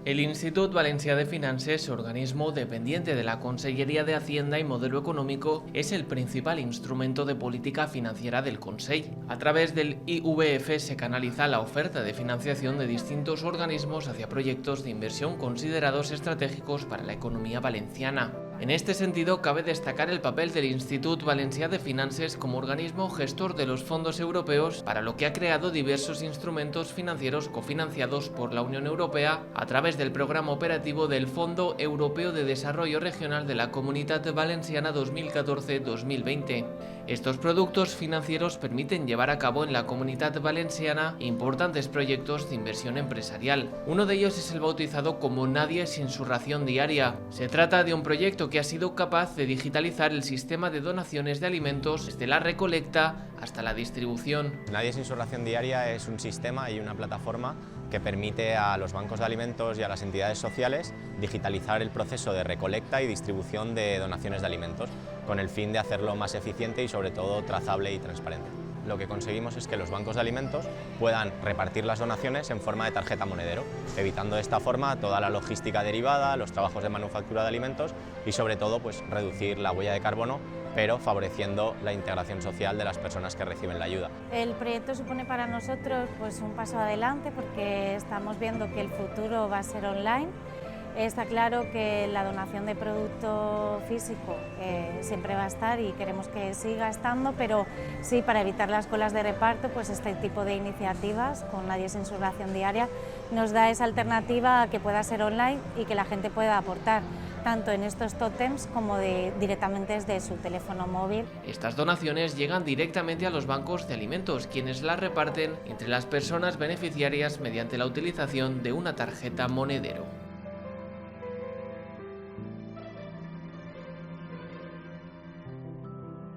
El Institut Valencià de Finances, organismo dependiente de la Conselleria de Hacienda y Modelo Económico, es el principal instrumento de política financiera del Consell. A través del IVF se canaliza la oferta de financiación de distintos organismos hacia proyectos de inversión considerados estratégicos para la economía valenciana. En este sentido, cabe destacar el papel del Institut Valencià de Finances como organismo gestor de los fondos europeos, para lo que ha creado diversos instrumentos financieros cofinanciados por la Unión Europea a través del programa operativo del Fondo Europeo de Desarrollo Regional de la Comunitat Valenciana 2014-2020. Estos productos financieros permiten llevar a cabo en la Comunitat Valenciana importantes proyectos de inversión empresarial. Uno de ellos es el bautizado como Nadie sin su ración diaria. Se trata de un proyecto que ha sido capaz de digitalizar el sistema de donaciones de alimentos desde la recolecta hasta la distribución. Nadie sin su ración diaria es un sistema y una plataforma que permite a los bancos de alimentos y a las entidades sociales digitalizar el proceso de recolecta y distribución de donaciones de alimentos, con el fin de hacerlo más eficiente y sobre todo trazable y transparente. Lo que conseguimos es que los bancos de alimentos puedan repartir las donaciones en forma de tarjeta monedero, evitando de esta forma toda la logística derivada, los trabajos de manufactura de alimentos y sobre todo reducir la huella de carbono, pero favoreciendo la integración social de las personas que reciben la ayuda. El proyecto supone para nosotros un paso adelante porque estamos viendo que el futuro va a ser online. Está claro que la donación de producto físico siempre va a estar y queremos que siga estando, pero sí, para evitar las colas de reparto, este tipo de iniciativas con Nadie sin su ración diaria nos da esa alternativa a que pueda ser online y que la gente pueda aportar tanto en estos tótems como directamente desde su teléfono móvil. Estas donaciones llegan directamente a los bancos de alimentos, quienes las reparten entre las personas beneficiarias mediante la utilización de una tarjeta monedero.